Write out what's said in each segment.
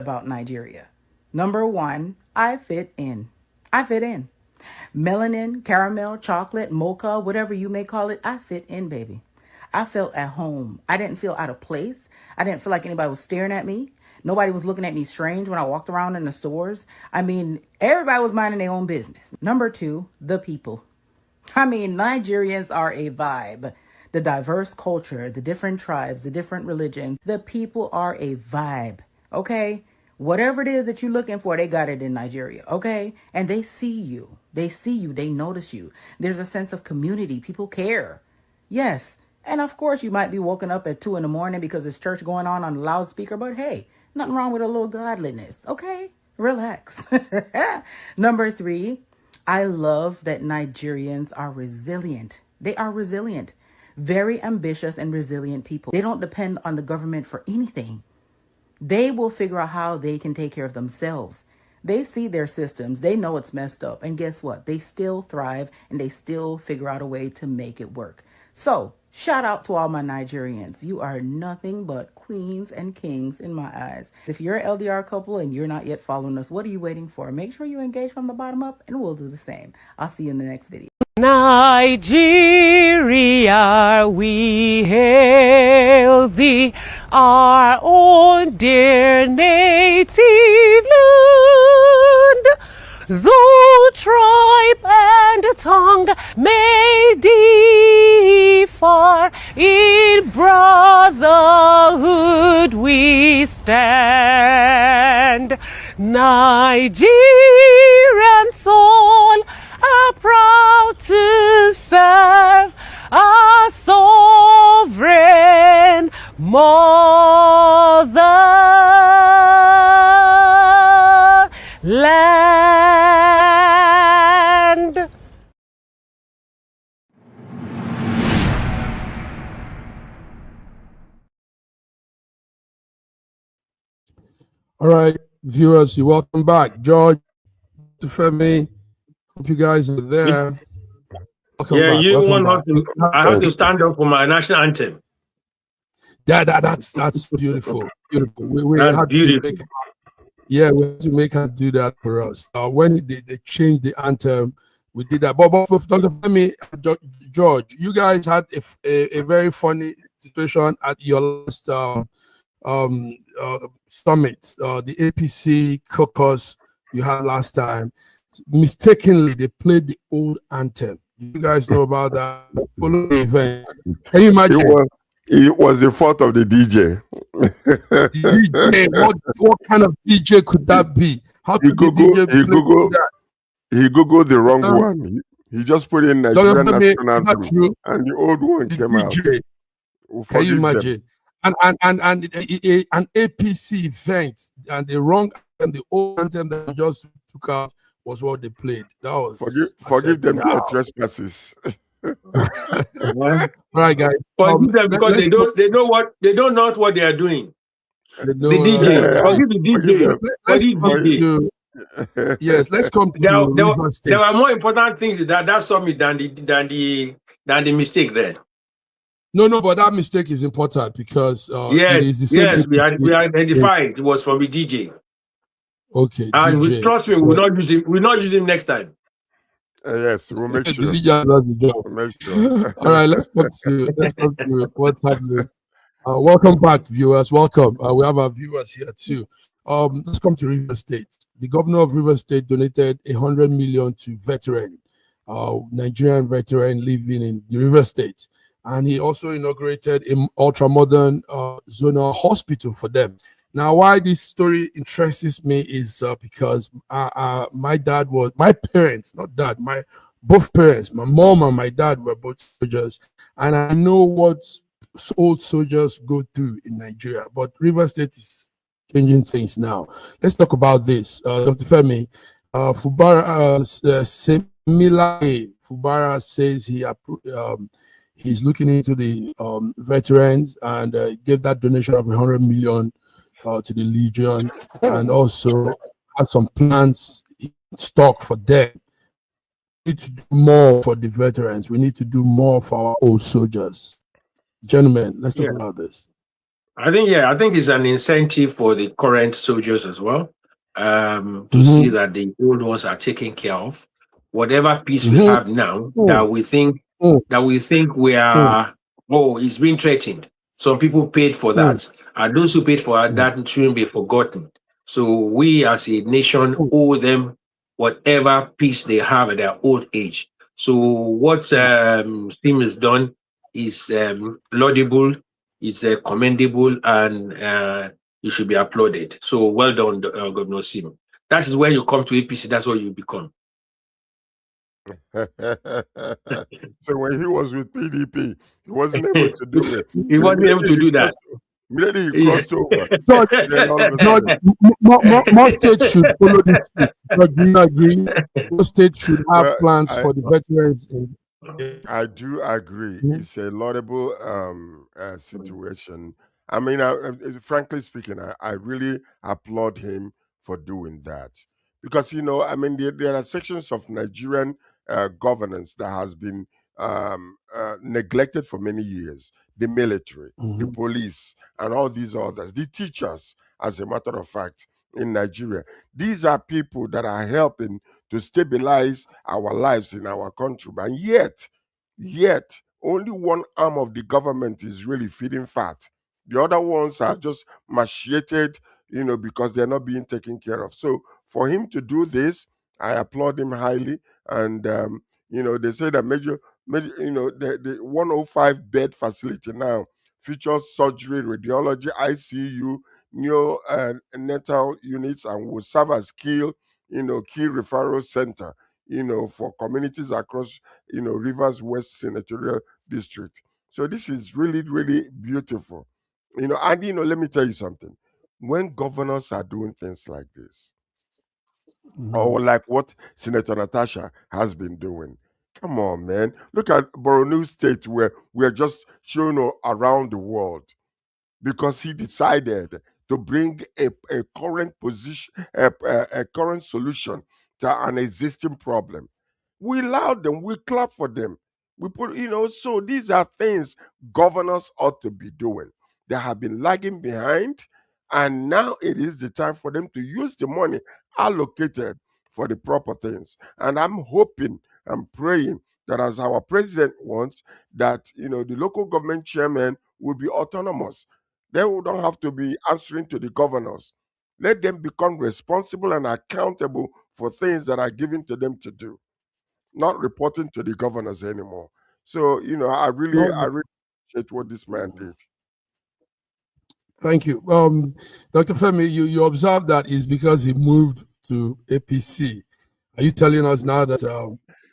about Nigeria. Number one, I fit in. I fit in. Melanin, caramel, chocolate, mocha, whatever you may call it, I fit in, baby. I felt at home. I didn't feel out of place. I didn't feel like anybody was staring at me. Nobody was looking at me strange when I walked around in the stores. I mean, everybody was minding their own business. Number two, the people. I mean, Nigerians are a vibe. The diverse culture, the different tribes, the different religions, the people are a vibe. Okay? Whatever it is that you're looking for, they got it in Nigeria. Okay? And they see you. They see you. They notice you. There's a sense of community. People care. Yes. And of course, you might be woken up at 2 in the morning because there's church going on the loudspeaker, but hey, nothing wrong with a little godliness. Okay? Relax. Number three, I love that Nigerians are resilient. They are resilient, very ambitious and resilient people. They don't depend on the government for anything. They will figure out how they can take care of themselves. They see their systems. They know it's messed up. And guess what? They still thrive and they still figure out a way to make it work. So shout out to all my Nigerians. You are nothing but queens and kings in my eyes. If you're an LDR couple and you're not yet following us, what are you waiting for? Make sure you engage from the bottom up and we'll do the same. I'll see you in the next video. Nigeria, we hail thee, our own dear native land. Though tribe and tongue may differ, in brotherhood we stand. Nigerian soul are proud to serve our sovereign motherland. All right, viewers, you're welcome back. George, Femi, hope you guys are there. Welcome back. You welcome back. I have to stand up for my national anthem. Yeah, that's beautiful. Beautiful. We that's had beautiful. we had to make her do that for us. When they changed the anthem, we did that. But Dr. Femi, George, you guys had a very funny situation at your last summit, the APC caucus you had last time. Mistakenly, they played the old anthem. You guys know about that? Follow the event. Can you imagine? It was the fault of the DJ. DJ, what kind of DJ could that be? How could the DJ play that? He googled the wrong one. He just put in Nigerian national anthem, and the old one came out. Can you imagine? And an APC event, and the wrong and the old anthem that we just took out was what they played. That was forgive them their trespasses. Right, guys. Forgive them because they don't know what they are doing. The DJ. Forgive the DJ. Forgive DJ. Yes, let's come to there were more important things that summit than the mistake there. No, but that mistake is important because yes, it is the same we identified it was from the DJ. Okay, and DJ, trust me, we'll not use him. We'll not use him next time. Yes, we'll make sure. We'll make sure. All right, let's come to what's happening. Welcome back, viewers. Welcome. We have our viewers here too. Let's come to Rivers State. The governor of Rivers State donated 100 million to veteran, Nigerian veteran living in the Rivers State, and he also inaugurated an ultra-modern zonal hospital for them. Now, why this story interests me is because my parents, both parents, my mom and my dad were both soldiers, and I know what old soldiers go through in Nigeria. But Rivers State is changing things now. Let's talk about this. Dr. Femi, Fubara says he's looking into the veterans and gave that donation of 100 million to the Legion, and also has some plans in stock for them. We need to do more for the veterans. We need to do more for our old soldiers. Gentlemen, let's talk about this. I think it's an incentive for the current soldiers as well, to see that the old ones are taken care of. Whatever peace we have now, that we think we are, it's being threatened. Some people paid for that, and those who paid for that shouldn't be forgotten. So we as a nation owe them whatever peace they have at their old age. So what SIM has done is laudable, is commendable, and it should be applauded. So well done, Governor Sim. That is when you come to APC, that's what you become. So when he was with PDP, he wasn't able to do it. He wasn't able to do that. Immediately he crossed over. More states should follow this. Do you agree? More states should have plans for the veterans. I do agree. It's a laudable situation. I mean, frankly speaking, I really applaud him for doing that. Because, I mean, there are sections of Nigerian governance that has been neglected for many years. The military, the police, and all these others. The teachers, as a matter of fact, in Nigeria. These are people that are helping to stabilize our lives in our country. And yet, only one arm of the government is really feeding fat. The other ones are just machiated, because they're not being taken care of. So for him to do this, I applaud him highly. And, they say that the 105 bed facility now features surgery, radiology, ICU, neonatal units, and will serve as key referral center, for communities across, Rivers West Senatorial District. So this is really, really beautiful. And let me tell you something. When governors are doing things like this, or like what Senator Natasha has been doing, come on, man. Look at Borno State, where we're just shown around the world, because he decided to bring a current position, a current solution to an existing problem. We allowed them, we clap for them. We put, so these are things governors ought to be doing. They have been lagging behind, and now it is the time for them to use the money allocated for the proper things. And I'm hoping, I'm praying that, as our president wants, that the local government chairman will be autonomous. They don't have to be answering to the governors. Let them become responsible and accountable for things that are given to them to do, not reporting to the governors anymore. So, I really appreciate what this man did. Thank you. Dr. Femi, you observed that it's because he moved to APC. Are you telling us now that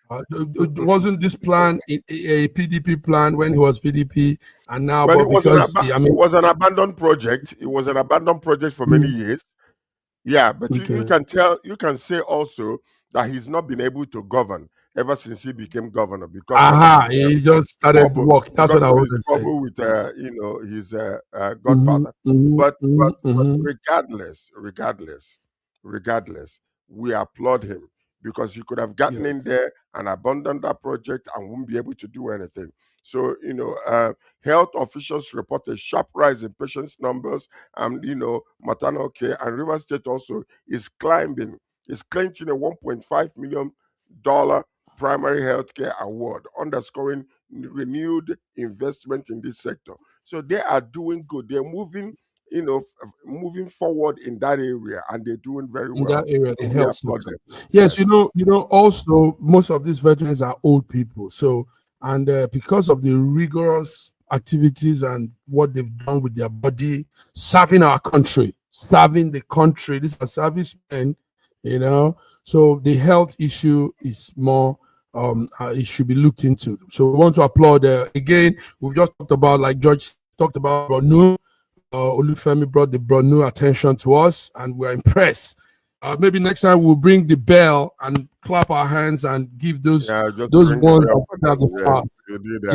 wasn't this plan a PDP plan when he was PDP, and now it was an abandoned project. It was an abandoned project for many years. Yeah, but you can say also that he's not been able to govern ever since he became governor, because he just started work. That's what I was going to say. Trouble with his godfather. But regardless, we applaud him, because he could have gotten in there and abandoned that project and won't be able to do anything. So, health officials report a sharp rise in patients' numbers and, maternal care. And Rivers State also is climbing. It's clinching a $1.5 million primary health care award, underscoring renewed investment in this sector. So they are doing good. They're moving, moving forward in that area, and they're doing very well. In that area, the health sector. Yes, also most of these veterans are old people. So, and because of the rigorous activities and what they've done with their body, serving our country, serving the country, these are servicemen, so the health issue is more, it should be looked into. So we want to applaud. Again, we've just talked about, like George talked about, Borno. Olufemi brought the Borno attention to us, and we're impressed. Maybe next time we'll bring the bell and clap our hands and give those ones that the fast.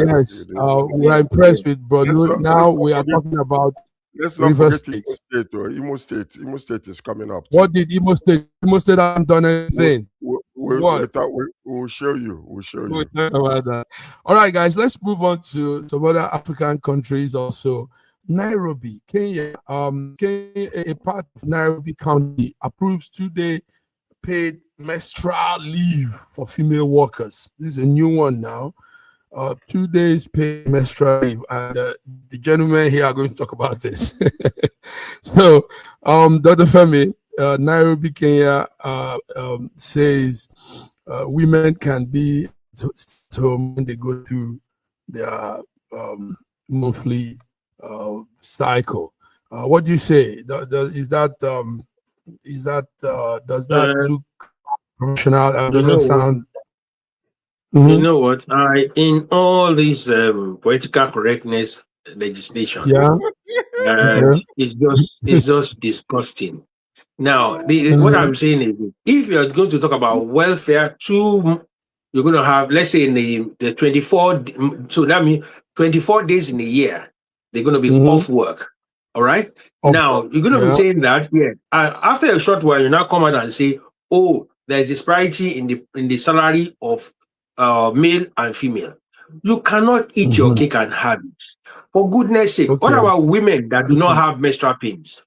Yes, we're impressed with Borno. Now we are talking about Let's not forget State. Imo State is coming up too. What did Imo State? Imo State haven't done anything. We'll show you. We'll talk about that. All right, guys, let's move on to some other African countries also. Nairobi, Kenya, a part of Nairobi County approves 2-day paid menstrual leave for female workers. This is a new one now. 2 days paid menstrual leave, and the gentlemen here are going to talk about this. So, Dr. Femi, Nairobi, Kenya says women can be to when they go through their monthly cycle. What do you say? Does that look professional? Does that sound? You know what? In all these political correctness legislation, it's just disgusting. Now, what I'm saying is, if you're going to talk about welfare, you're going to have, let's say, in the 24, so that means 24 days in a year, they're going to be off work. All right? Now, you're going to be saying that, after a short while, you now come out and say, oh, there's disparity in the salary of male and female. You cannot eat your cake and have it. For goodness sake, what about women that do not have menstrual pains?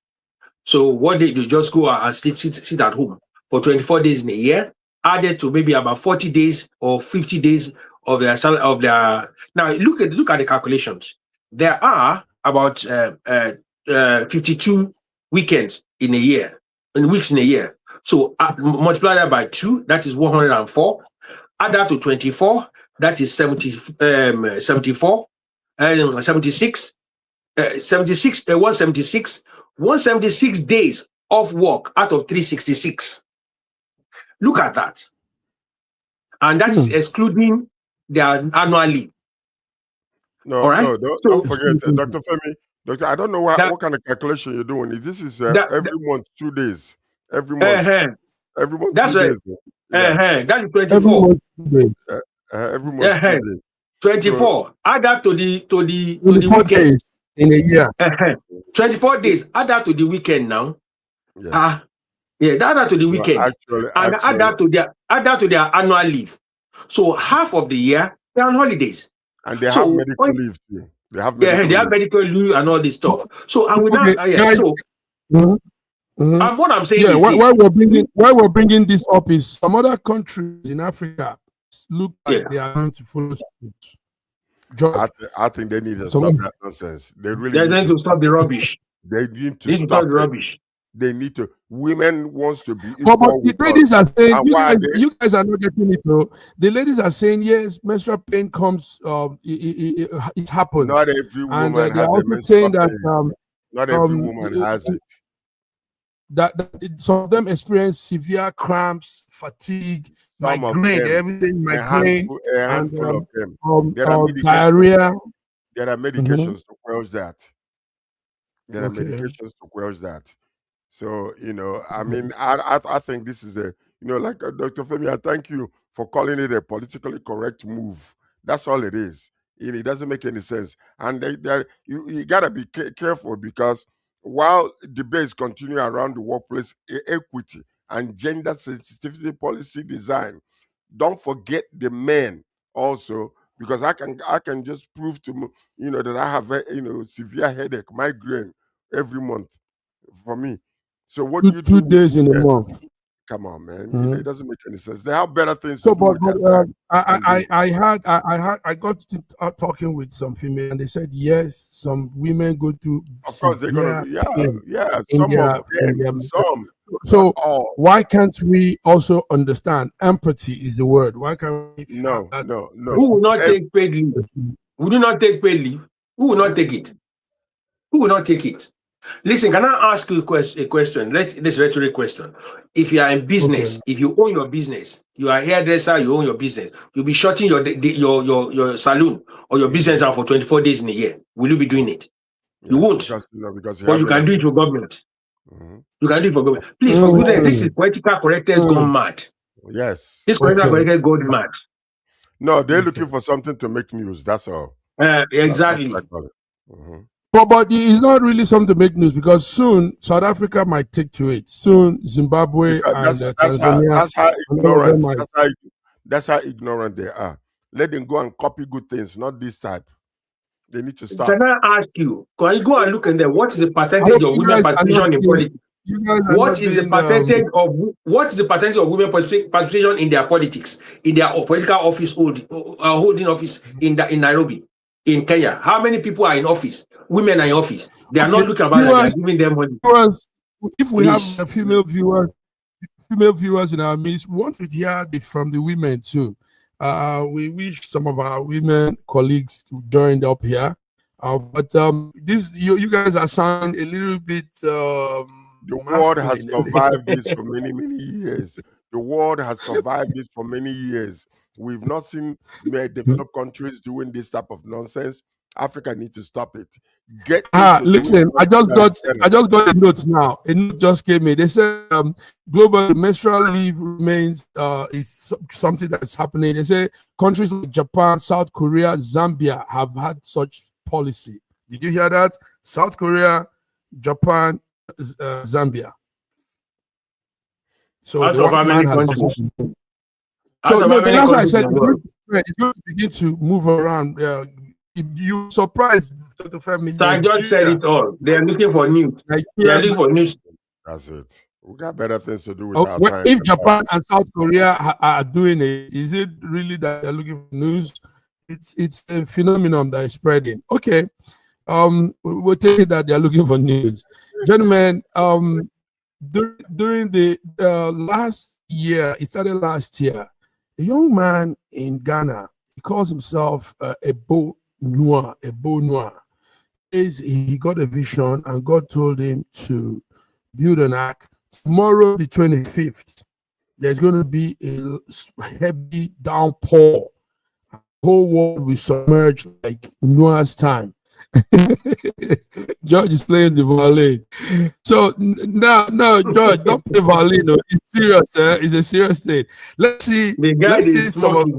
So what they do, just go and sit at home for 24 days in a year, added to maybe about 40 days or 50 days of their salary of their. Now look at the calculations. There are about 52 weekends in a year, and weeks in a year. So multiply that by 2, that is 104. Add that to 24, that is 74, 76, 176 days off work out of 366. Look at that. And that is excluding their annual leave. No, don't forget, Dr. Femi. Doctor, I don't know what kind of calculation you're doing. This is every month, 2 days. Every month. Every month, that's 2 right. days. Yeah. That is 24. Every month, 2 days. 24. So, add that to the weekend. Days in a year. 24 days. Add that to the weekend now. Yes. Add that to the weekend. Actually, add that to their annual leave. So half of the year they're on holidays. And they have medical leave too. They have medical leave and all this stuff. So and and what I'm saying is why we're bringing this up is some other countries in Africa look like they are going to follow suit. I think they need to stop that nonsense. They need to stop the rubbish. They need to stop the rubbish. They need to. Women wants to be equal. But the ladies are saying, you guys are not getting it though. The ladies are saying, yes, menstrual pain comes. It happens. Not every woman has a menstrual pain. Not every woman has it. That some of them experience severe cramps, fatigue, migraine, everything, migraine, a handful of them. Diarrhea. There are medications to quench that. There are medications to quench that. So, I mean, I think this is like Dr. Femi, I thank you for calling it a politically correct move. That's all it is. It doesn't make any sense. And you got to be careful, because while debates continue around the workplace, equity and gender sensitivity policy design, don't forget the men also, because I can just prove to that I have a severe headache, migraine every month for me. So what do you do? 2 days in a month. Come on, man. It doesn't make any sense. They have better things to do. But I got to talking with some female, and they said yes, some women go through. Of course, they're gonna. Some. So why can't we also understand? Empathy is the word. Why can't we? No. Who will not take paid leave? Who do not take paid leave? Who will not take it? Who will not take it? Listen, can I ask you a question? This rhetoric question. If you are in business, if you own your business, you are a hairdresser, you own your business, you'll be shutting your salon or your business out for 24 days in a year. Will you be doing it? You won't. Because you can do it for government. You can do it for government. Please, for goodness, this is political correctness gone mad. Yes. This political correctness gone mad. No, they're looking for something to make news. That's all. Exactly. But it's not really something to make news, because soon South Africa might take to it. Soon Zimbabwe and Tanzania. That's how ignorant they are. Let them go and copy good things, not this type. They need to stop. Can I ask you? Can you go and look at them? What is the percentage of women participation in politics? What is the percentage of women participation in their politics, in their political office holding office in Nairobi, in Kenya? How many people are in office? Women are in office. They are not looking about it. They are giving them money. If we have female viewers in our midst, we want to hear from the women too. We wish some of our women colleagues joined up here, but this you guys are sounding a little bit. The world has survived this for many years. The world has survived it for many years. We've not seen developed countries doing this type of nonsense. Africa needs to stop it. Listen, I just got a note now. A note just came in. They said global menstrual leave remains is something that's happening. They say countries like Japan, South Korea, Zambia have had such policy. Did you hear that? South Korea, Japan, Zambia. So that's why I said it's going to begin to move around. You surprised the family. So I just said it all. They are looking for news. They are looking for news. That's it. We got better things to do with our time. If Japan and South Korea are doing it, is it really that they're looking for news? It's a phenomenon that is spreading. Okay. We'll take it that they're looking for news. Gentlemen, during the last year, it started last year, a young man in Ghana, he calls himself Ebo Noir. He got a vision and God told him to build an ark. Tomorrow, the 25th, there's going to be a heavy downpour. The whole world will submerge like Noah's time. George is playing the violin. So no, George, don't play violin. No. It's serious. It's a serious thing. Let's see some of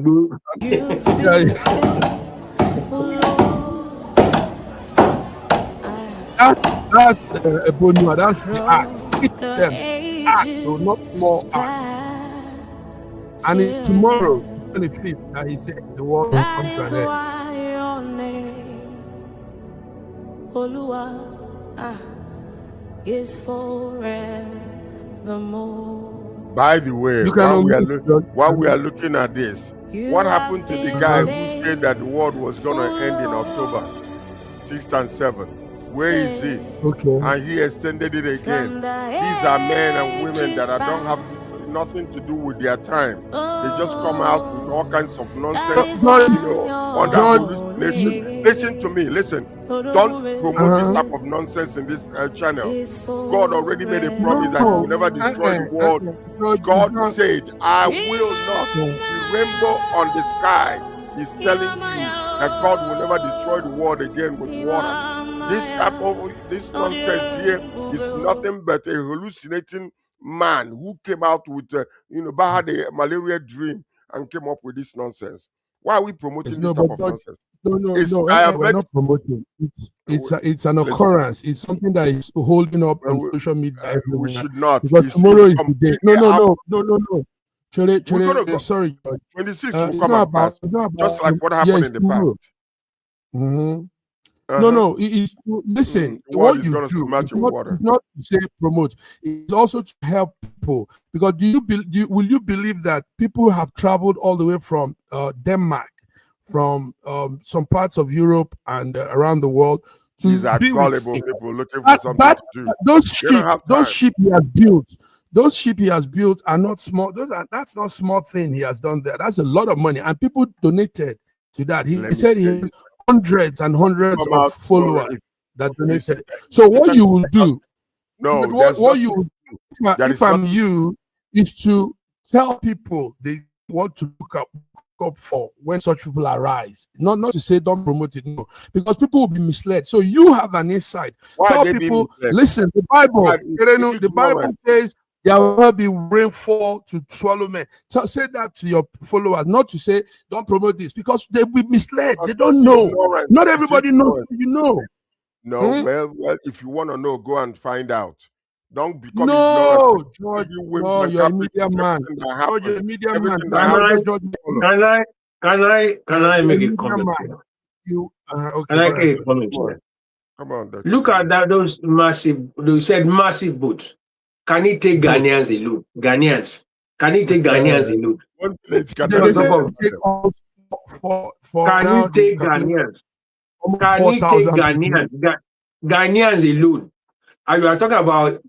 that's a bonus. That's the act. So not more act. And it's tomorrow, 25th, that he says the world will come to an end. Is forevermore. By the way, while we are looking at this, what happened to the guy who said that the world was going to end in October 6th and 7th? Where is he? Okay. And he extended it again. These are men and women that don't have nothing to do with their time. They just come out with all kinds of nonsense. Listen to me. Listen. Don't promote this type of nonsense in this channel. God already made a promise that He will never destroy the world. God said, "I will not." The rainbow on the sky is telling you that God will never destroy the world again with water. This nonsense here is nothing but a hallucinating man who came out with had a malaria dream and came up with this nonsense. Why are we promoting this type of nonsense? We're not promoting. It's an occurrence. It's something that is holding up on social media. We should not. Because tomorrow is the day. No. Sorry. 26 will come and pass. Just like what happened in the past. Mm-hmm. No. It's listen. What you do is not to say promote. It's also to help people. Because will you believe that people have traveled all the way from Denmark, from some parts of Europe and around the world to these are gullible people looking for something to do. Those ship he has built are not small. That's not small thing he has done there. That's a lot of money, and people donated to that. He said he has hundreds and hundreds of followers that donated. So what you will do? If I'm you, is to tell people what to look up for when such people arise. Not to say don't promote it, no, because people will be misled. So you have an insight. Tell people, listen, the Bible says there will be rainfall to swallow men. Say that to your followers, not to say don't promote this, because they will be misled. They don't know. Not everybody knows. You know. No, well, if you want to know, go and find out. Don't become George, you're a media man. Can I make a comment? you. Okay, And I go ahead. can comment Come on, here. come on, Dr. Look at Femi. that, those massive, they said massive boats. Can it take Boats. Ghanaians alone? Ghanaians. Can it take Ghanaians alone? One village They cannot say Can it takes almost for it now. They take calculate Ghanaians? almost Can it take 4,000 people. Ghanaians alone? And you are talking about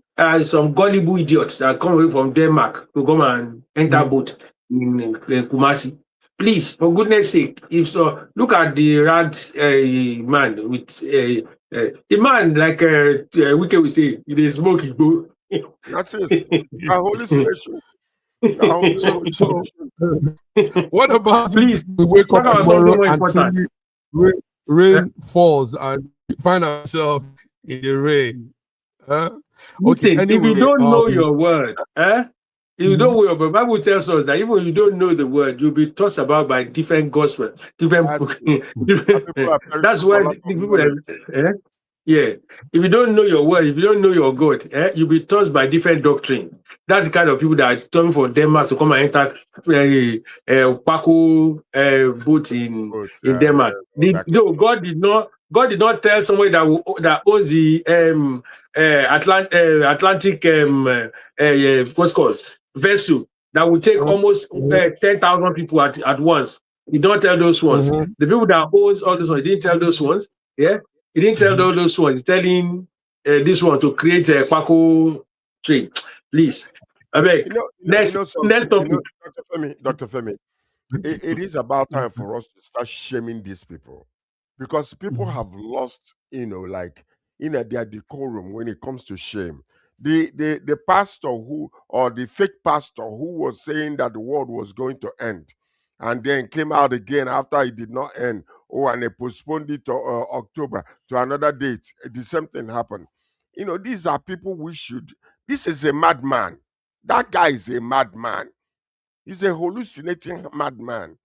some gullible idiots that come away from Denmark to come and enter boat in Kumasi. Please, for goodness sake, if so, look at the ragged man with the man like Wike will say, he is smoking. That's it. A hallucination. So, what about Please, we wake talk up about something tomorrow more and important. truly rain falls and we find ourselves in the rain? Okay, Listen, anyway, if you don't know your word, if you don't know your word, the Bible tells us that even if you don't know the word, you'll be tossed about by different gospel, different. That's why the people. Yeah, if you don't know your word, if you don't know your God, you'll be tossed by different doctrine. That's the kind of people that are coming from Denmark to come and enter Paco boat in Denmark. No, God did not tell somebody that owns the Atlantic what's called vessel that will take almost 10,000 people at once. He don't tell those ones. The people that owns all those ones, he didn't tell those ones. Yeah. He didn't tell all those ones. He's telling this one to create a Paco trade. Please. I beg. Next topic. Dr. Femi, it is about time for us to start shaming these people, because people have lost, their decorum when it comes to shame. The pastor or the fake pastor who was saying that the world was going to end, and then came out again after it did not end. And they postponed it to October to another date. The same thing happened. These are people this is a madman. That guy is a madman. He's a hallucinating madman.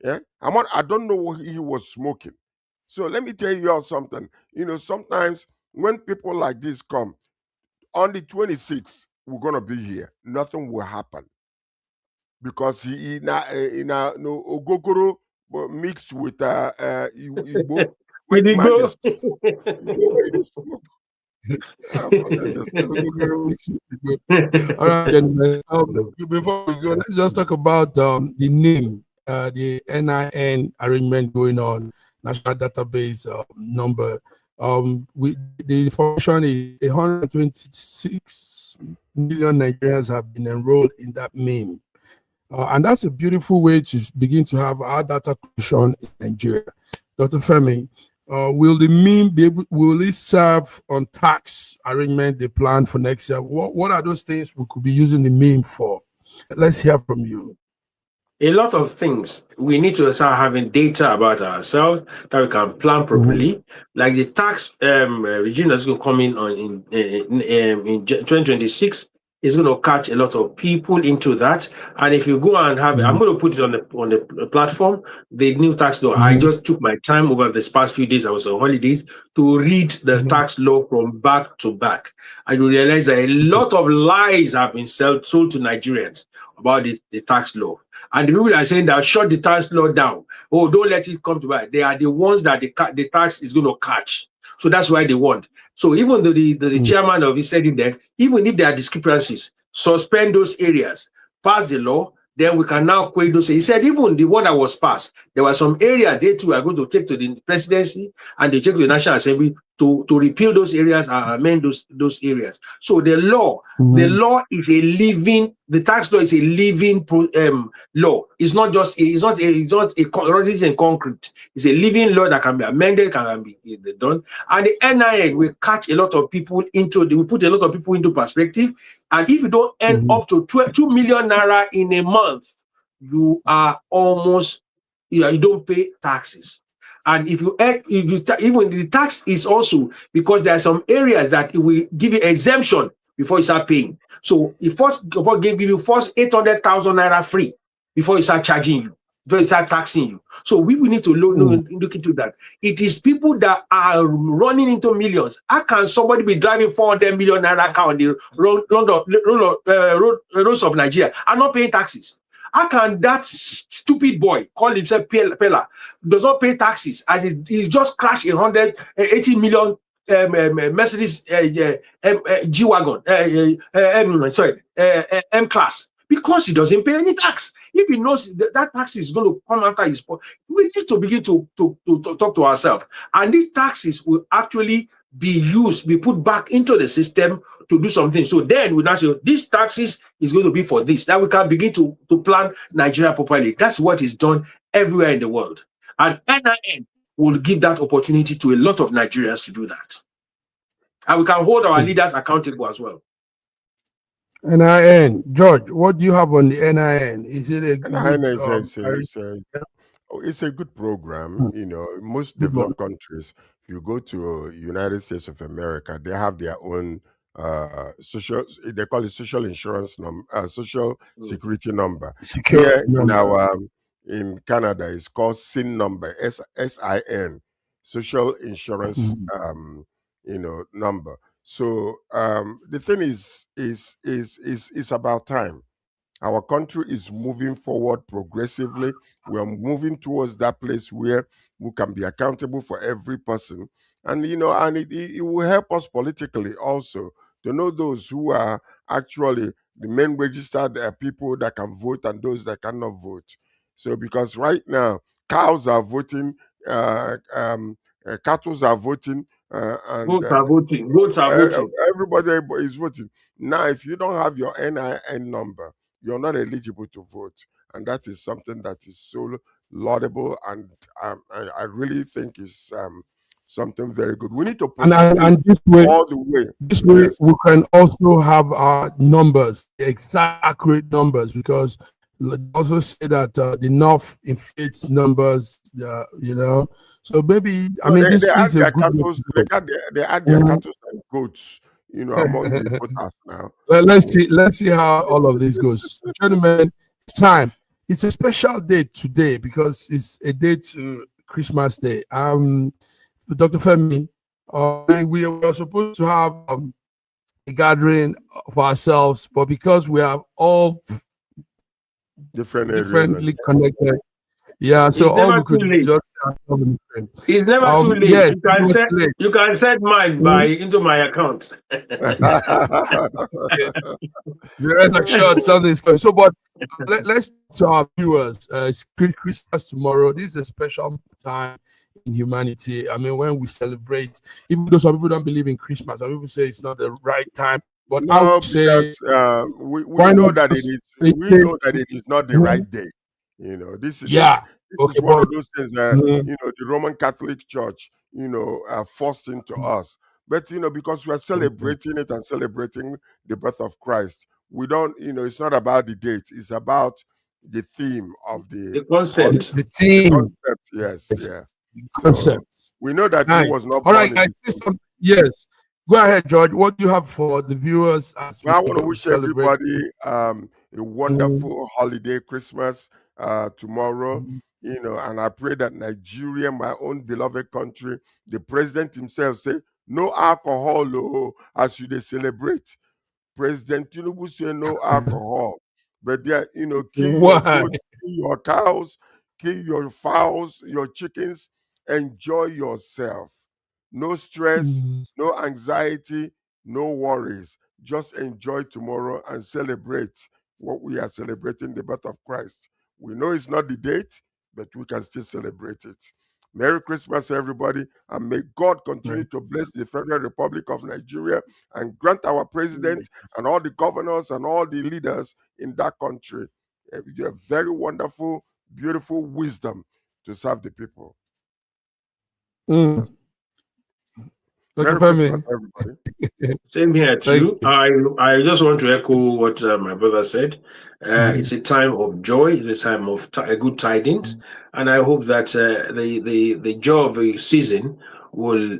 Yeah. I don't know what he was smoking. So let me tell you all something. Sometimes when people like this come, on the 26th, we're going to be here. Nothing will happen. Because he Ogogoro mixed with Igbo. All right, gentlemen. Before we go, let's just talk about the name, the NIN arrangement going on, National Database number. The information is 126 million Nigerians have been enrolled in that name. And that's a beautiful way to begin to have our data collection in Nigeria. Dr. Femi, will the meme will it serve on tax arrangement they plan for next year? What are those things we could be using the meme for? Let's hear from you. A lot of things. We need to start having data about ourselves that we can plan properly. Like the tax regime that's going to come in 2026 is going to catch a lot of people into that. And if you go and have, I'm going to put it on the platform, the new tax law. I just took my time over this past few days. I was on holidays to read the tax law from back to back. And you realize that a lot of lies have been sold to Nigerians about the tax law. And the people that are saying that shut the tax law down, don't let it come to buy. They are the ones that the tax is going to catch. So that's why they want. So even though the chairman of it said in there, even if there are discrepancies, suspend those areas, pass the law, then we can now quit those. He said even the one that was passed, there were some areas they too are going to take to the presidency and they take to the National Assembly to repeal those areas and amend those areas. So the law is a living. The tax law is a living law. It's not a concrete. It's a living law that can be amended, can be done. And the NIN will catch a lot of people we put a lot of people into perspective. And if you don't earn up to 2 million naira in a month, you are almost, you don't pay taxes. And if you even the tax is also because there are some areas that it will give you exemption before you start paying. So it first of all give you first 800,000 naira free before you start charging you, before you start taxing you. So we need to look into that. It is people that are running into millions. How can somebody be driving 400 million naira car on the roads of Nigeria and not paying taxes? How can that stupid boy call himself Pella, does not pay taxes, as he just crashed 180 million Mercedes G-Wagon, M-Class, because he doesn't pay any tax? If he knows that tax is going to come after his, we need to begin to talk to ourselves. And these taxes will actually be put back into the system to do something. So then we now say, these taxes is going to be for this. That we can begin to plan Nigeria properly. That's what is done everywhere in the world. And NIN will give that opportunity to a lot of Nigerians to do that. And we can hold our leaders accountable as well. NIN. George, what do you have on the NIN? Is it a good, it's a good program. You know, most developed countries, if you go to United States of America, they have their own social, they call it social insurance number, social security number. Here in Canada, it's called SIN number, SIN, social insurance number. So the thing is about time. Our country is moving forward progressively. We are moving towards that place where we can be accountable for every person. And, you know, and it will help us politically also to know those who are actually the main registered people that can vote and those that cannot vote. So because right now, cows are voting, cattle are voting, and Votes are voting. Everybody is voting. Now, if you don't have your NIN number, you're not eligible to vote. And that is something that is so laudable, and I really think is something very good. We need to put and this way, all the way. This way, we can also have our numbers, exact accurate numbers, because also say that the North inflates numbers, you know. So maybe this is a good. They add their cattle and goats, you know, among the voters now. Well, let's see how all of this goes, gentlemen. It's time. It's a special day today because it's a day to Christmas Day. Dr. Femi, we were supposed to have a gathering of ourselves, but because we are all differently connected, so all we could just it's never too late. Yes, you can send mine into my account. Rest assured, something is coming. So, but let's to our viewers. It's Christmas tomorrow. This is a special time in humanity. I mean, when we celebrate, even though some people don't believe in Christmas, some people say it's not the right time. But no, I would say we know that it is. We know that it is not the right day. You know, this is this is one of those things that you know the Roman Catholic Church, you know, forced into us. But you know, because we are celebrating it and celebrating the birth of Christ, we don't. You know, it's not about the date. It's about the theme of the concept. The theme. The concept, yes, yeah. Concept. So we know that he was not. All right, yes. Go ahead, George. What do you have for the viewers? As I want to wish everybody a wonderful holiday, Christmas tomorrow. You know, and I pray that Nigeria, my own beloved country, the president himself say no alcohol as you celebrate. President Tinubu say no alcohol, but there, you know, kill your goats, kill your cows, kill your fowls, your chickens, enjoy yourself. No stress, no anxiety, no worries. Just enjoy tomorrow and celebrate what we are celebrating, the birth of Christ. We know it's not the date, but we can still celebrate it. Merry Christmas, everybody, and may God continue to bless the Federal Republic of Nigeria and grant our president and all the governors and all the leaders in that country a very wonderful, beautiful wisdom to serve the people. Dr. Femi. Same here too. I just want to echo what my brother said. It's a time of joy. It's a time of good tidings, and I hope that the joy of the season will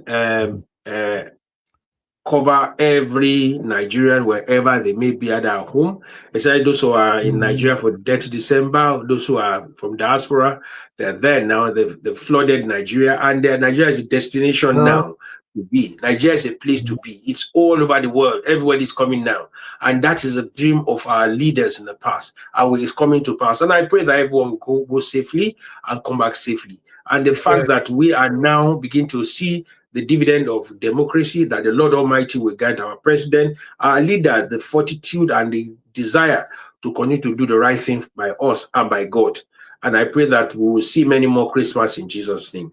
cover every Nigerian wherever they may be at their home, especially those who are in Nigeria for that December, those who are from diaspora. They're there now. They've flooded Nigeria, and Nigeria is a destination now to be. Nigeria is a place to be. It's all over the world. Everybody's coming now. And that is a dream of our leaders in the past. And it's coming to pass. And I pray that everyone will go safely and come back safely. And the fact that we are now beginning to see the dividend of democracy, that the Lord Almighty will guide our president, our leader, the fortitude and the desire to continue to do the right thing by us and by God. And I pray that we will see many more Christmas in Jesus' name.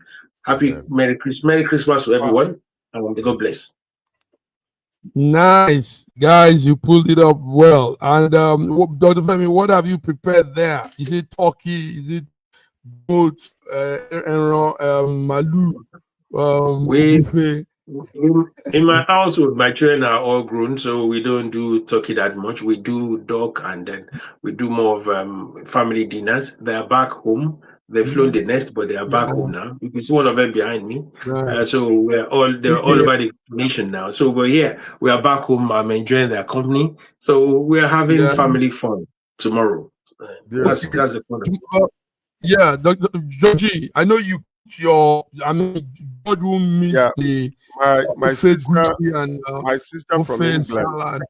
Merry Christmas to everyone, and God bless. Nice, guys, you pulled it up well. And Dr. Femi, what have you prepared there? Is it turkey? Is it goat? Malu? In my household, my children are all grown, so we don't do turkey that much. We do duck, and then we do more of family dinners. They are back home. They've flown the nest, but they are back home now. You can see one of them behind me. So they're all over the nation now. So we're here. We are back home. I'm enjoying their company. So we're having family fun tomorrow. That's the fun. Yeah, Dr. Georgie, I know you. God will miss the my sister from England. Salad.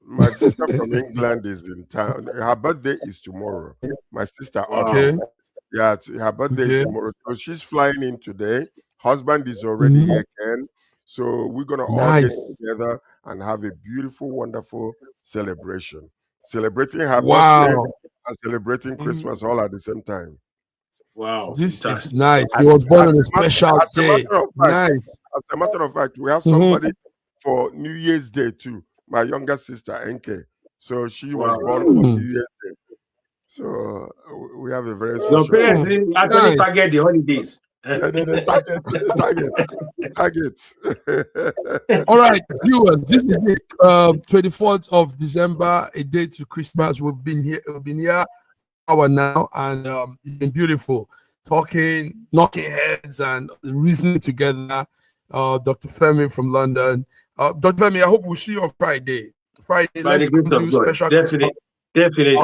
My sister from England is in town. Her birthday is tomorrow. My sister. Okay. Yeah, her birthday is tomorrow. So she's flying in today. Husband is already here, Ken. So we're gonna all get together and have a beautiful, wonderful celebration. Celebrating her birthday and celebrating Christmas all at the same time. Wow, this is nice. He was born on a special day. Nice. As a matter of fact, we have somebody for New Year's Day too. My younger sister, Enke. So she was born on New Year's Day. So we have a very special. Your parents actually target the holidays. Target. All right, viewers, this is the 24th of December, a day to Christmas. We've been here hour now, and it's been beautiful, talking, knocking heads, and reasoning together. Dr. Femi from London. Dr. Femi, I hope we'll see you on Friday. Let's do special. Definitely.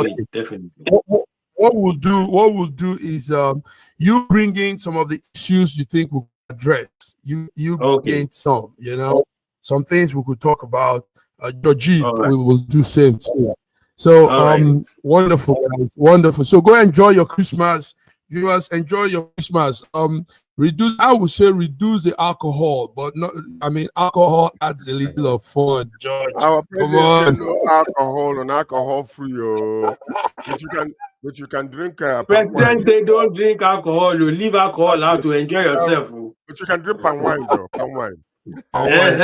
What we'll do is you bring in some of the issues you think we'll address. You bring in some, some things we could talk about. Georgie, we will do same too. So wonderful, guys, wonderful. So go enjoy your Christmas, viewers. Enjoy your Christmas. Reduce the alcohol, but not. I mean, alcohol adds a little of fun. George, come on. No alcohol and alcohol free. But you can drink. President, they don't drink alcohol. You leave alcohol out to enjoy yourself. But you can drink palm wine, though. Palm wine. All right.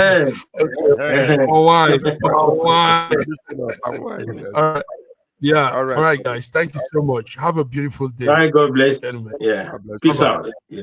Yeah. All right, guys. Thank you so much. Have a beautiful day. God bless. Gentlemen. Yeah. Peace out. Yeah.